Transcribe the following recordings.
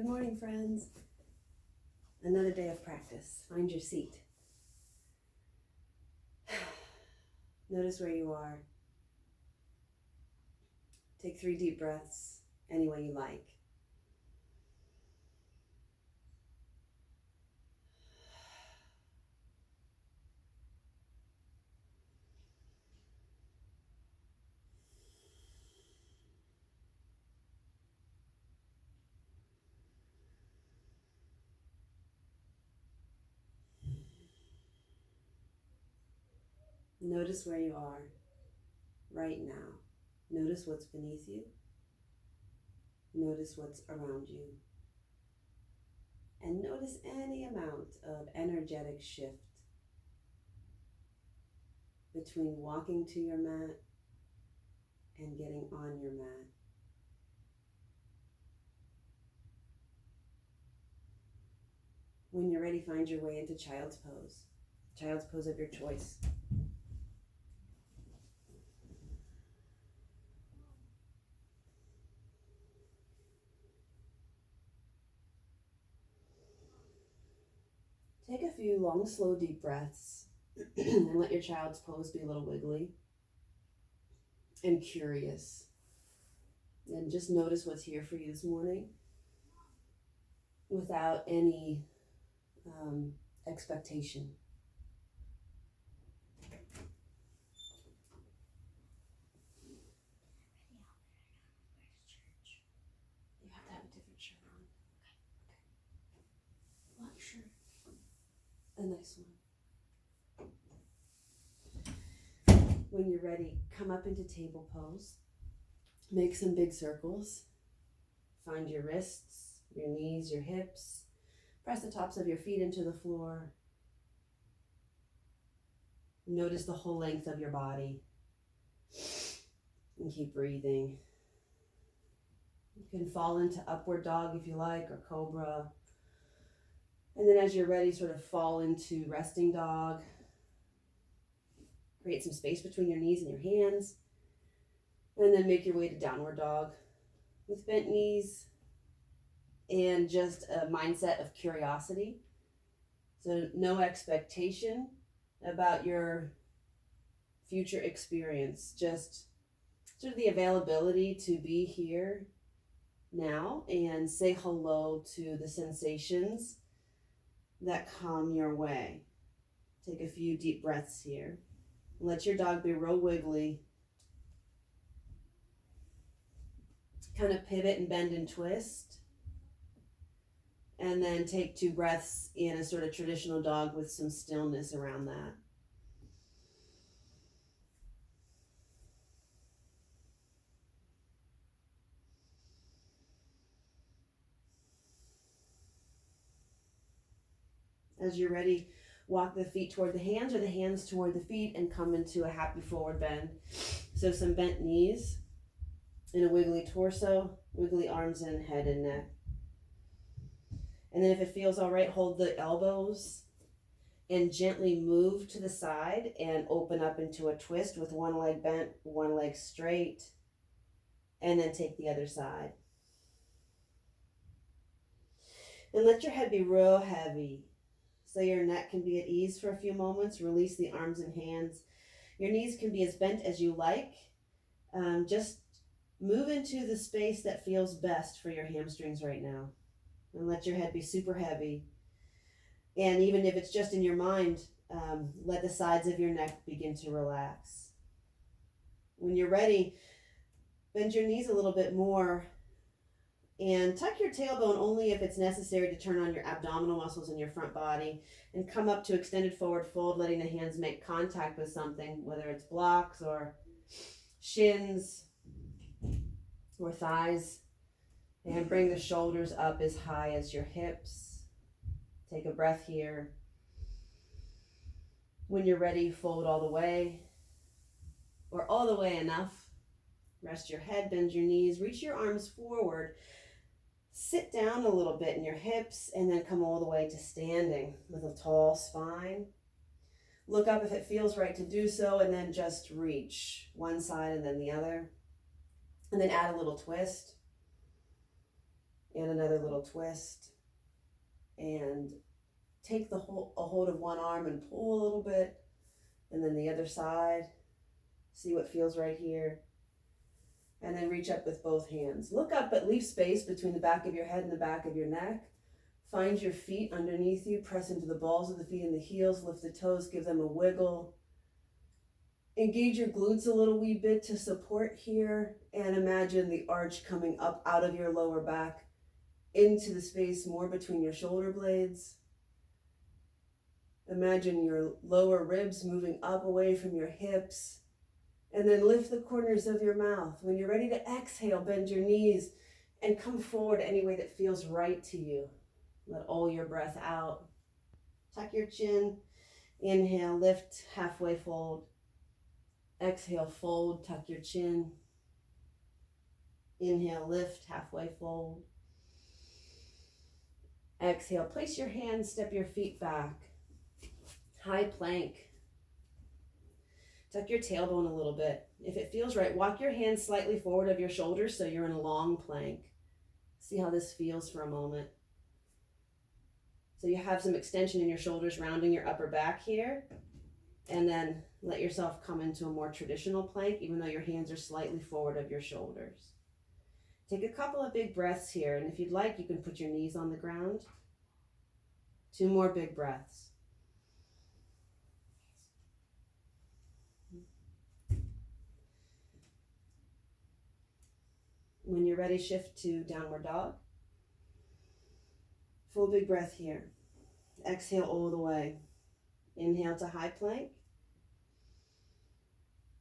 morning, friends. Another day of practice. Find your seat. Notice where you are. Take 3 deep breaths any way you like. Notice where you are right now. Notice what's beneath you. Notice what's around you. And notice any amount of energetic shift between walking to your mat and getting on your mat. When you're ready, find your way into child's pose. Child's pose of your choice. Take a few long, slow, deep breaths and let your child's pose be a little wiggly and curious. And just notice what's here for you this morning without any expectation. You have to have a different shirt on. Okay. What shirt? A nice one. When you're ready, come up into table pose. Make some big circles. Find your wrists, your knees, your hips. Press the tops of your feet into the floor. Notice the whole length of your body. And keep breathing. You can fall into upward dog if you like, or cobra. And then as you're ready, sort of fall into resting dog. Create some space between your knees and your hands. And then make your way to downward dog with bent knees and just a mindset of curiosity. So no expectation about your future experience, just sort of the availability to be here now and say hello to the sensations that come your way. Take a few deep breaths here. Let your dog be real wiggly. Kind of pivot and bend and twist. And then take 2 breaths in a sort of traditional dog with some stillness around that. As you're ready, walk the feet toward the hands or the hands toward the feet and come into a happy forward bend. So some bent knees and a wiggly torso, wiggly arms and head and neck. And then if it feels all right, hold the elbows and gently move to the side and open up into a twist with one leg bent, one leg straight, and then take the other side. And let your head be real heavy so your neck can be at ease for a few moments. Release the arms and hands. Your knees can be as bent as you like. Just move into the space that feels best for your hamstrings right now. And let your head be super heavy. And even if it's just in your mind, let the sides of your neck begin to relax. When you're ready, bend your knees a little bit more and tuck your tailbone only if it's necessary to turn on your abdominal muscles in your front body, and come up to extended forward fold, letting the hands make contact with something, whether it's blocks or shins or thighs. And bring the shoulders up as high as your hips. Take a breath here. When you're ready, fold all the way, or all the way enough. Rest your head, bend your knees, reach your arms forward. Sit down a little bit in your hips, and then come all the way to standing with a tall spine. Look up if it feels right to do so, and then just reach one side and then the other. And then add a little twist. And another little twist. And take a hold of one arm and pull a little bit. And then the other side. See what feels right here. And then reach up with both hands. Look up, but leave space between the back of your head and the back of your neck. Find your feet underneath you. Press into the balls of the feet and the heels. Lift the toes. Give them a wiggle. Engage your glutes a little wee bit to support here. And imagine the arch coming up out of your lower back into the space more between your shoulder blades. Imagine your lower ribs moving up away from your hips. And then lift the corners of your mouth. When you're ready to exhale, bend your knees and come forward any way that feels right to you. Let all your breath out. Tuck your chin. Inhale, lift, halfway fold. Exhale, fold, tuck your chin. Inhale, lift, halfway fold. Exhale, place your hands, step your feet back. High plank. Tuck your tailbone a little bit. If it feels right, walk your hands slightly forward of your shoulders so you're in a long plank. See how this feels for a moment. So you have some extension in your shoulders, rounding your upper back here. And then let yourself come into a more traditional plank, even though your hands are slightly forward of your shoulders. Take a couple of big breaths here. And if you'd like, you can put your knees on the ground. 2 more big breaths. When you're ready, shift to downward dog. Full big breath here. Exhale all the way. Inhale to high plank.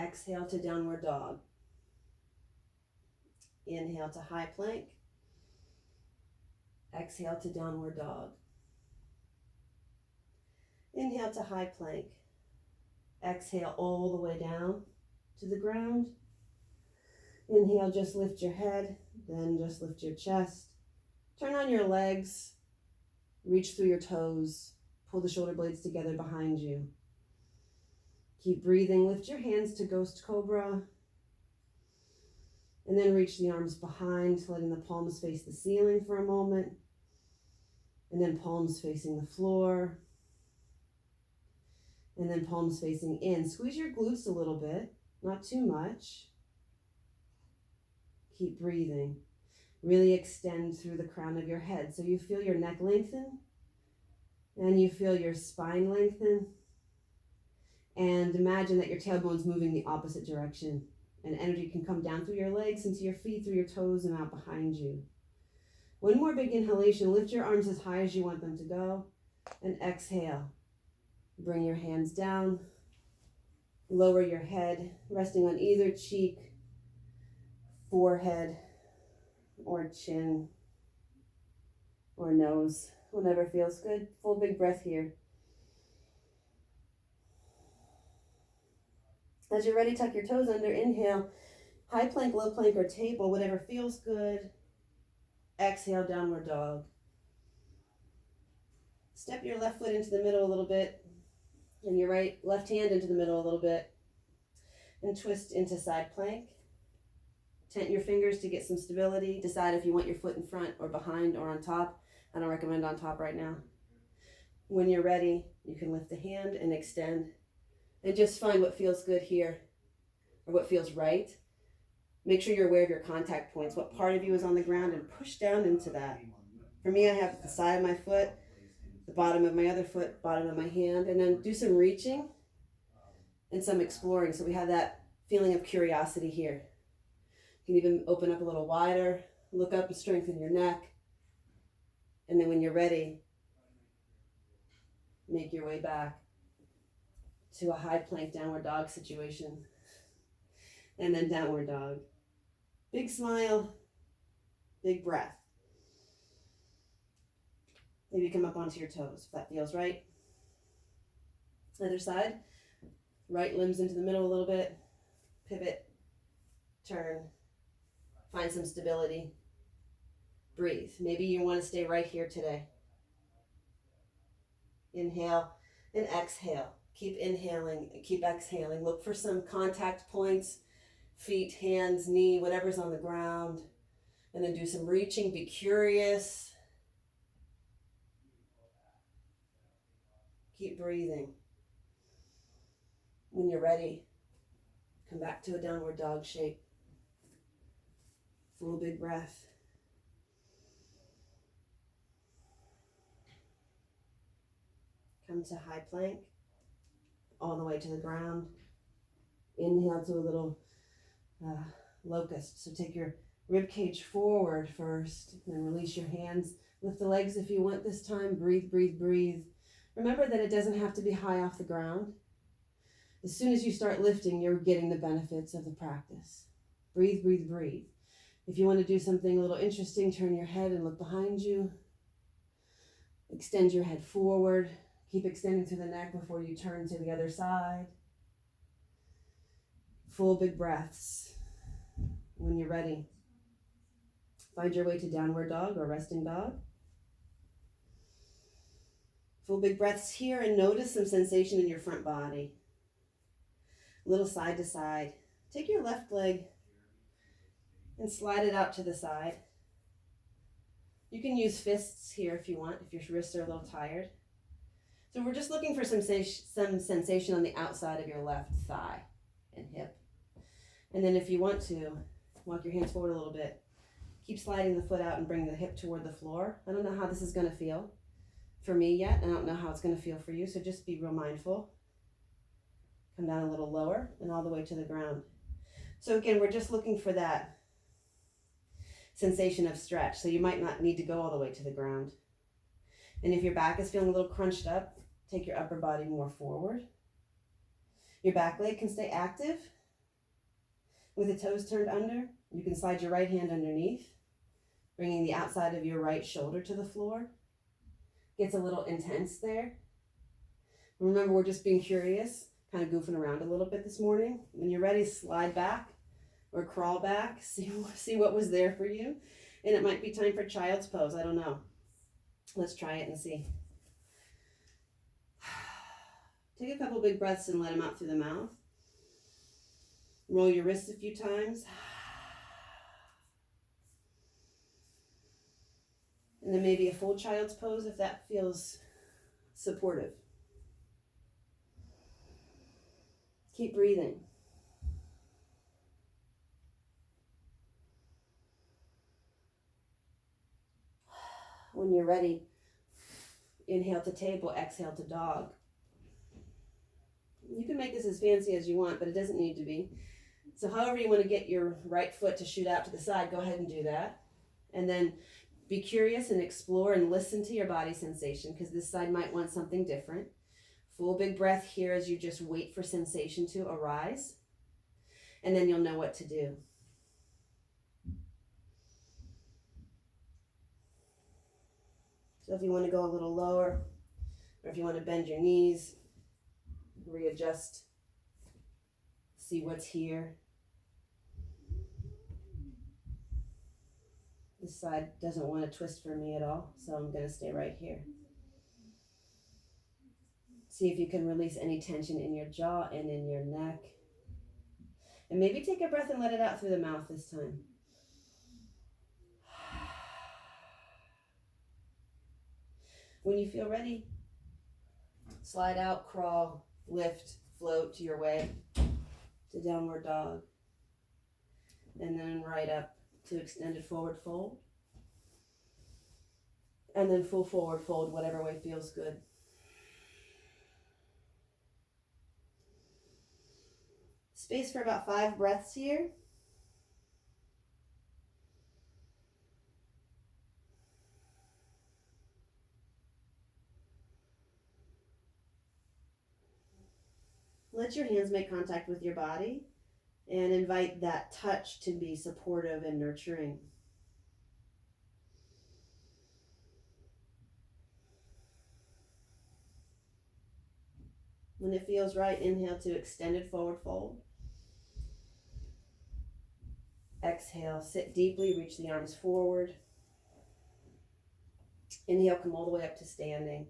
Exhale to downward dog. Inhale to high plank. Exhale to downward dog. Inhale to high plank. Exhale all the way down to the ground. Inhale, just lift your head, then just lift your chest. Turn on your legs, reach through your toes, pull the shoulder blades together behind you. Keep breathing, lift your hands to Ghost Cobra, and then reach the arms behind, letting the palms face the ceiling for a moment, and then palms facing the floor, and then palms facing in. Squeeze your glutes a little bit, not too much. Keep breathing. Really extend through the crown of your head. So you feel your neck lengthen and you feel your spine lengthen. And imagine that your tailbone's moving the opposite direction. And energy can come down through your legs, into your feet, through your toes, and out behind you. One more big inhalation. Lift your arms as high as you want them to go. And exhale. Bring your hands down. Lower your head, resting on either cheek, forehead, or chin, or nose, whatever feels good. Full big breath here. As you're ready, tuck your toes under. Inhale, high plank, low plank, or table, whatever feels good. Exhale, downward dog. Step your left foot into the middle a little bit, and your left hand into the middle a little bit, and twist into side plank. Tent your fingers to get some stability. Decide if you want your foot in front or behind or on top. I don't recommend on top right now. When you're ready, you can lift the hand and extend. And just find what feels good here, or what feels right. Make sure you're aware of your contact points. What part of you is on the ground, and push down into that. For me, I have the side of my foot, the bottom of my other foot, bottom of my hand, and then do some reaching and some exploring. So we have that feeling of curiosity here. You can even open up a little wider, look up and strengthen your neck. And then when you're ready, make your way back to a high plank downward dog situation. And then downward dog. Big smile, big breath. Maybe come up onto your toes if that feels right. Other side. Right limbs into the middle a little bit. Pivot, turn. Find some stability. Breathe. Maybe you want to stay right here today. Inhale and exhale. Keep inhaling and keep exhaling. Look for some contact points, feet, hands, knee, whatever's on the ground. And then do some reaching, be curious. Keep breathing. When you're ready, come back to a downward dog shape. Full big breath. Come to high plank, all the way to the ground. Inhale to a little locust. So take your rib cage forward first, then release your hands. Lift the legs if you want this time. Breathe, breathe, breathe. Remember that it doesn't have to be high off the ground. As soon as you start lifting, you're getting the benefits of the practice. Breathe, breathe, breathe. If you want to do something a little interesting, turn your head and look behind you. Extend your head forward. Keep extending through the neck before you turn to the other side. Full big breaths. When you're ready, find your way to downward dog or resting dog. Full big breaths here, and notice some sensation in your front body. A little side to side. Take your left leg and slide it out to the side. You can use fists here if you want, if your wrists are a little tired. So we're just looking for some sensation on the outside of your left thigh and hip. And then if you want to, walk your hands forward a little bit. Keep sliding the foot out and bring the hip toward the floor. I don't know how this is going to feel for me yet. I don't know how it's going to feel for you, so just be real mindful. Come down a little lower and all the way to the ground. So again, we're just looking for that sensation of stretch. So you might not need to go all the way to the ground. And if your back is feeling a little crunched up, take your upper body more forward. Your back leg can stay active with the toes turned under. You can slide your right hand underneath, bringing the outside of your right shoulder to the floor. Gets a little intense there. Remember, we're just being curious, kind of goofing around a little bit this morning. When you're ready, slide back or crawl back, see what was there for you. And it might be time for child's pose, I don't know. Let's try it and see. Take a couple big breaths and let them out through the mouth. Roll your wrists a few times. And then maybe a full child's pose if that feels supportive. Keep breathing. When you're ready, inhale to table, exhale to dog. You can make this as fancy as you want, but it doesn't need to be. So however you want to get your right foot to shoot out to the side, go ahead and do that. And then be curious and explore and listen to your body sensation, because this side might want something different. Full big breath here as you just wait for sensation to arise. And then you'll know what to do. So if you want to go a little lower, or if you want to bend your knees, readjust, see what's here. This side doesn't want to twist for me at all, so I'm going to stay right here. See if you can release any tension in your jaw and in your neck. And maybe take a breath and let it out through the mouth this time. When you feel ready, slide out, crawl, lift, float to your way to downward dog. And then right up to extended forward fold. And then full forward fold, whatever way feels good. Space for about 5 breaths here. Let your hands make contact with your body and invite that touch to be supportive and nurturing. When it feels right, inhale to extended forward fold. Exhale, sit deeply, reach the arms forward. Inhale, come all the way up to standing.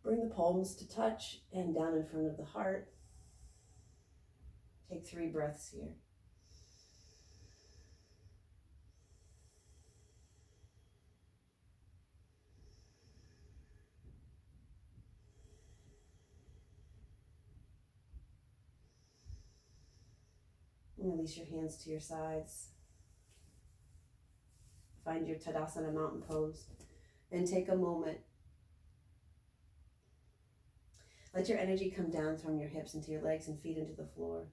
Bring the palms to touch and down in front of the heart. Take 3 breaths here. Release your hands to your sides. Find your Tadasana mountain pose and take a moment. Let your energy come down from your hips into your legs and feet into the floor.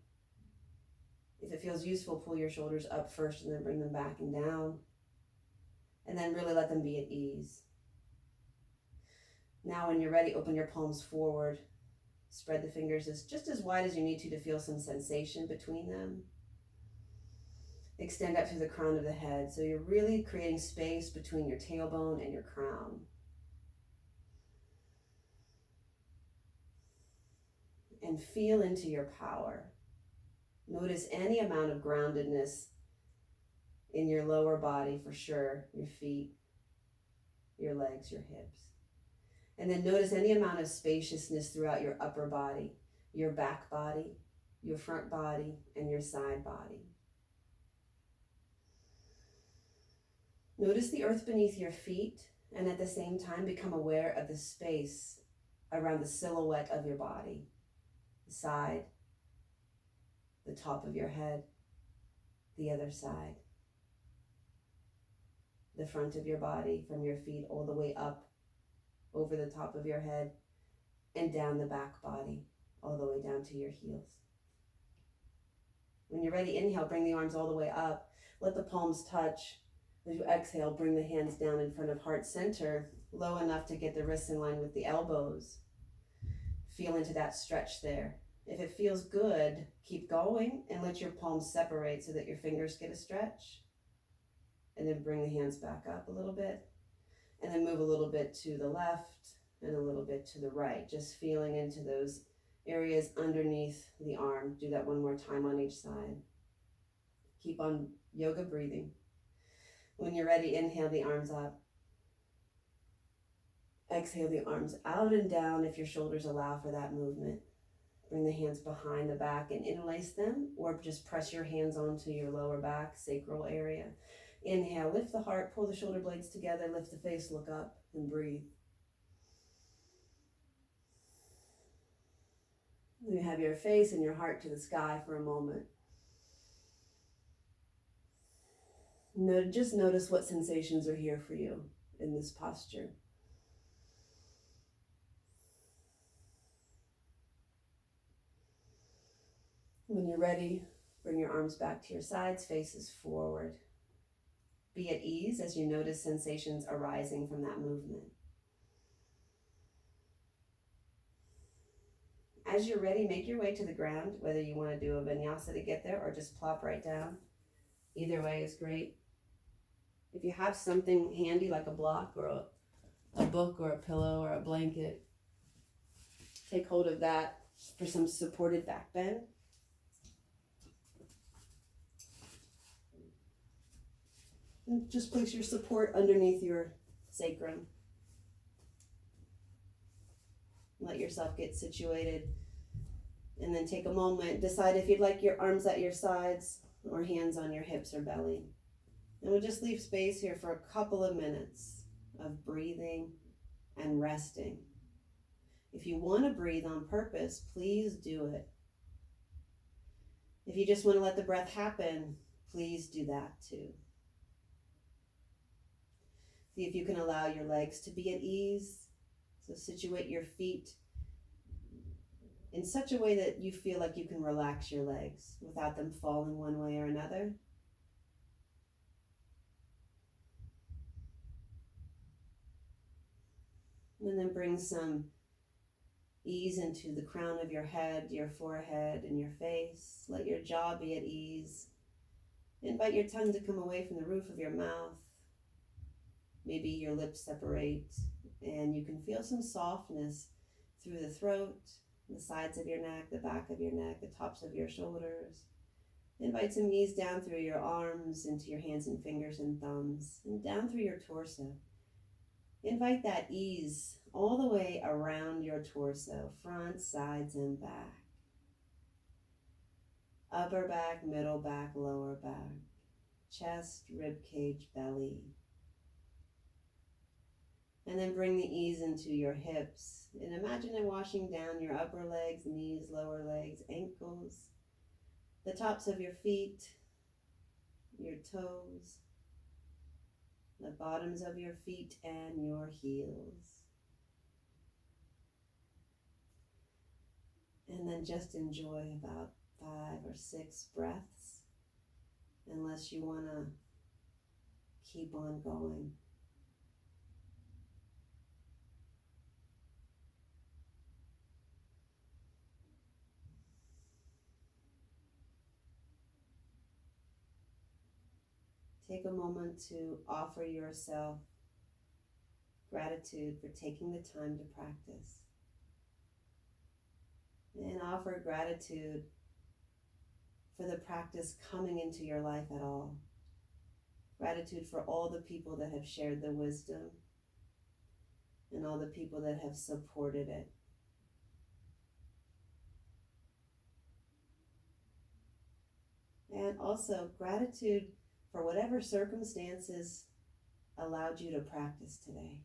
If it feels useful, pull your shoulders up first and then bring them back and down. And then really let them be at ease. Now when you're ready, open your palms forward. Spread the fingers just as wide as you need to feel some sensation between them. Extend up through the crown of the head. So you're really creating space between your tailbone and your crown. And feel into your power. Notice any amount of groundedness in your lower body for sure, your feet, your legs, your hips. And then notice any amount of spaciousness throughout your upper body, your back body, your front body, and your side body. Notice the earth beneath your feet, and at the same time become aware of the space around the silhouette of your body, the side, the top of your head, the other side, the front of your body from your feet all the way up over the top of your head and down the back body all the way down to your heels. When you're ready, inhale, bring the arms all the way up. Let the palms touch. As you exhale, bring the hands down in front of heart center, low enough to get the wrists in line with the elbows. Feel into that stretch there. If it feels good, keep going and let your palms separate so that your fingers get a stretch. And then bring the hands back up a little bit. And then move a little bit to the left and a little bit to the right. Just feeling into those areas underneath the arm. Do that one more time on each side. Keep on yoga breathing. When you're ready, inhale the arms up. Exhale the arms out and down if your shoulders allow for that movement. Bring the hands behind the back and interlace them, or just press your hands onto your lower back, sacral area. Inhale, lift the heart, pull the shoulder blades together, lift the face, look up, and breathe. You have your face and your heart to the sky for a moment. Just notice what sensations are here for you in this posture. When you're ready, bring your arms back to your sides, faces forward. Be at ease as you notice sensations arising from that movement. As you're ready, make your way to the ground, whether you want to do a vinyasa to get there or just plop right down. Either way is great. If you have something handy like a block or a book or a pillow or a blanket, take hold of that for some supported back bend. And just place your support underneath your sacrum. Let yourself get situated. And then take a moment. Decide if you'd like your arms at your sides or hands on your hips or belly. And we'll just leave space here for a couple of minutes of breathing and resting. If you want to breathe on purpose, please do it. If you just want to let the breath happen, please do that too. See if you can allow your legs to be at ease. So situate your feet in such a way that you feel like you can relax your legs without them falling one way or another. And then bring some ease into the crown of your head, your forehead, and your face. Let your jaw be at ease. Invite your tongue to come away from the roof of your mouth. Maybe your lips separate and you can feel some softness through the throat, the sides of your neck, the back of your neck, the tops of your shoulders. Invite some ease down through your arms, into your hands and fingers and thumbs, and down through your torso. Invite that ease all the way around your torso, front, sides, and back. Upper back, middle back, lower back, chest, rib cage, belly. And then bring the ease into your hips. And imagine it washing down your upper legs, knees, lower legs, ankles, the tops of your feet, your toes, the bottoms of your feet, and your heels. And then just enjoy about 5 or 6 breaths, unless you want to keep on going. Take a moment to offer yourself gratitude for taking the time to practice. And offer gratitude for the practice coming into your life at all. Gratitude for all the people that have shared the wisdom and all the people that have supported it. And also gratitude for whatever circumstances allowed you to practice today.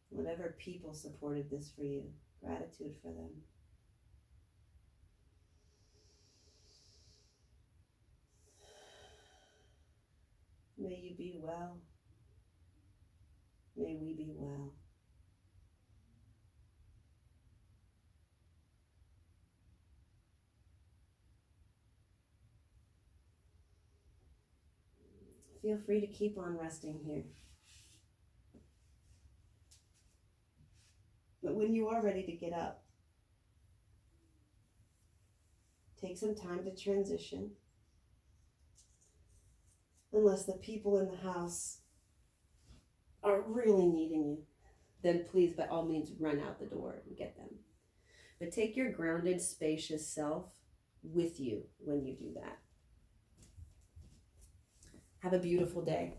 Whatever people supported this for you, gratitude for them. May you be well. May we be well. Feel free to keep on resting here. But when you are ready to get up, take some time to transition. Unless the people in the house are really needing you, then please, by all means, run out the door and get them. But take your grounded, spacious self with you when you do that. Have a beautiful day.